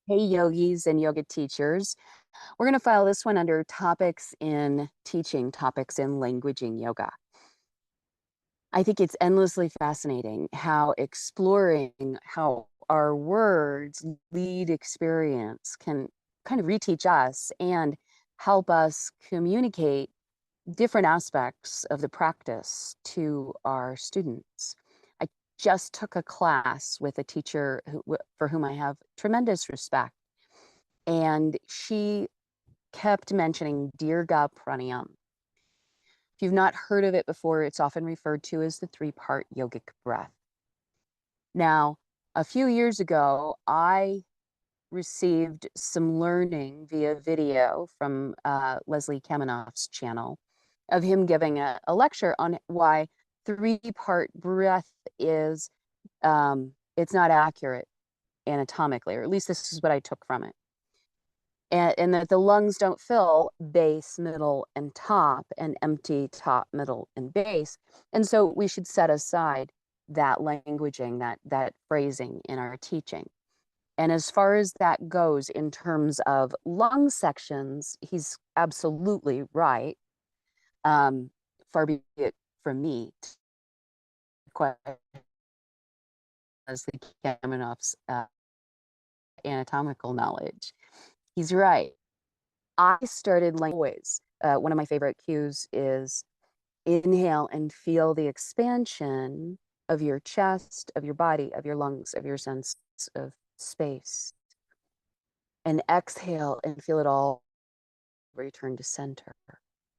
Hey, yogis and yoga teachers. We're going to file this one under topics in teaching, topics in languaging yoga. I think it's endlessly fascinating how exploring how our words lead experience can kind of reteach us and help us communicate different aspects of the practice to our students. I just took a class with a teacher for whom I have tremendous respect, and she kept mentioning Dirgha Pranayama. If you've not heard of it before, it's often referred to as the three-part yogic breath. Now, a few years ago, I received some learning via video from Leslie Kaminoff's channel of him giving a lecture on why three-part breath is it's not accurate anatomically, or at least this is what I took from it. And that the lungs don't fill base, middle, and top, and empty top, middle, and base. And so we should set aside that languaging, that phrasing in our teaching. And as far as that goes in terms of lung sections, he's absolutely right. Far be it from me as the Kaminoff's anatomical knowledge. He's right. I started always. One of my favorite cues is inhale and feel the expansion of your chest, of your body, of your lungs, of your sense of space. And exhale and feel it all return to center,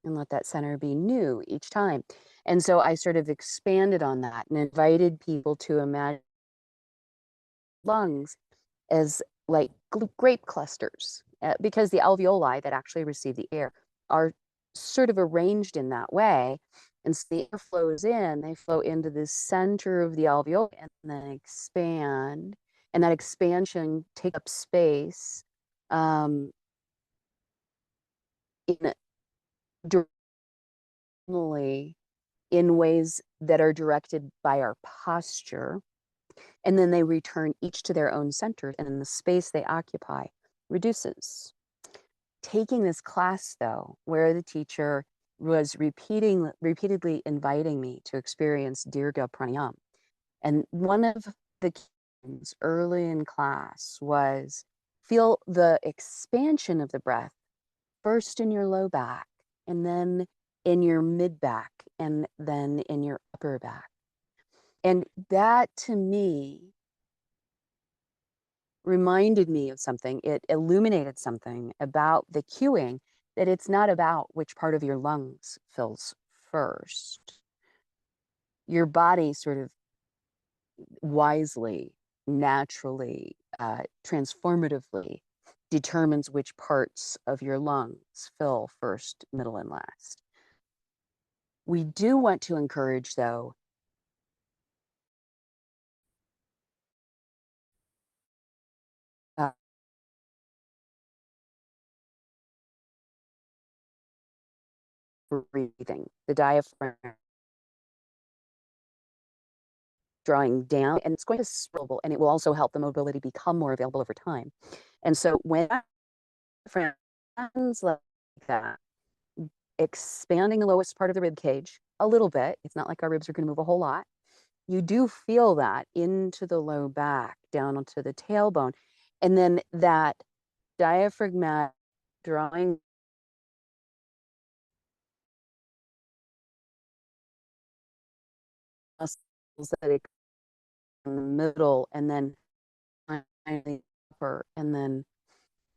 and let that center be new each time. And so I sort of expanded on that and invited people to imagine lungs as like grape clusters, because the alveoli that actually receive the air are sort of arranged in that way. And so the air flows in, they flow into the center of the alveoli and then expand. And that expansion takes up space in directionally in ways that are directed by our posture. And then they return each to their own center, and then the space they occupy reduces. Taking this class, though, where the teacher was repeatedly inviting me to experience Dirgha Pranayama, and one of the keys early in class was feel the expansion of the breath first in your low back, and then in your mid back, and then in your upper back. And that to me reminded me of something. It illuminated something about the cueing, that it's not about which part of your lungs fills first. Your body sort of wisely, naturally, transformatively determines which parts of your lungs fill first, middle, and last. We do want to encourage, though, uh, breathing, the diaphragm drawing down, and it's going to swivel, and it will also help the mobility become more available over time. And so when friends like that, expanding the lowest part of the rib cage a little bit, it's not like our ribs are going to move a whole lot. You do feel that into the low back, down onto the tailbone, and then that diaphragmatic drawing muscles that in the middle, and then finally upper, and then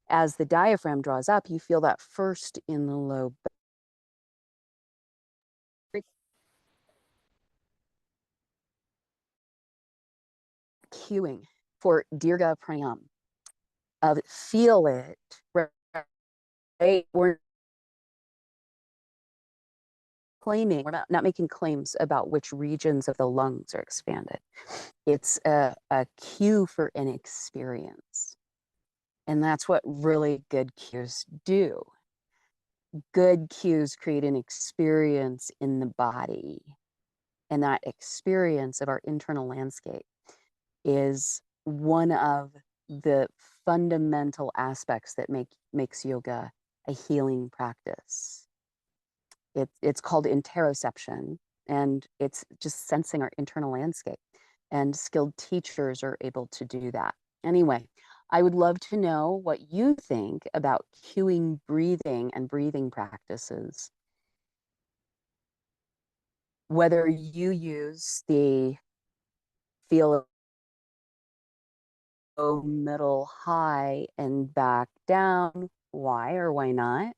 as the diaphragm draws up, you feel that first in the low back. Cueing for Dirgha Pranayama of feel it, right? We're claiming, we're not making claims about which regions of the lungs are expanded. It's a cue for an experience. And that's what really good cues do. Good cues create an experience in the body. And that experience of our internal landscape is one of the fundamental aspects that makes yoga a healing practice. It's called interoception, and it's just sensing our internal landscape. And skilled teachers are able to do that. Anyway, I would love to know what you think about cueing breathing and breathing practices. Whether you use the feel low, middle, high, and back down, why or why not?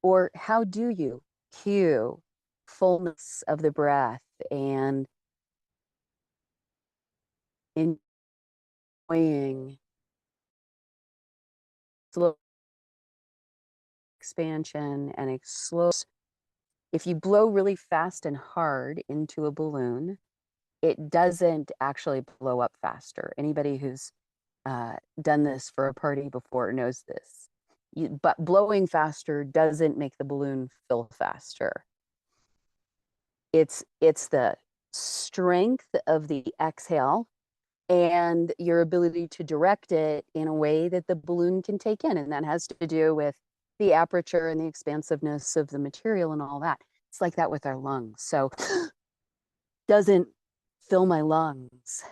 Or how do you cue fullness of the breath and enjoying slow expansion and slow. If you blow really fast and hard into a balloon, it doesn't actually blow up faster. Anybody who's done this for a party before knows this. But blowing faster doesn't make the balloon fill faster. It's the strength of the exhale and your ability to direct it in a way that the balloon can take in. And that has to do with the aperture and the expansiveness of the material and all that. It's like that with our lungs. So doesn't fill my lungs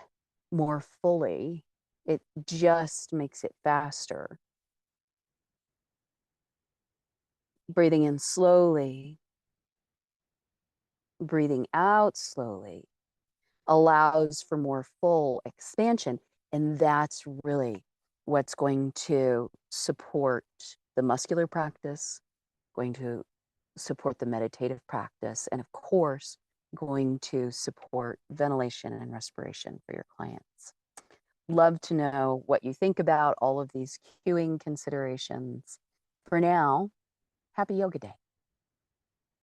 more fully. It just makes it faster. Breathing in slowly, breathing out slowly allows for more full expansion. And that's really what's going to support the muscular practice, going to support the meditative practice, and of course, going to support ventilation and respiration for your clients. Love to know what you think about all of these cueing considerations. For now, happy Yoga Day.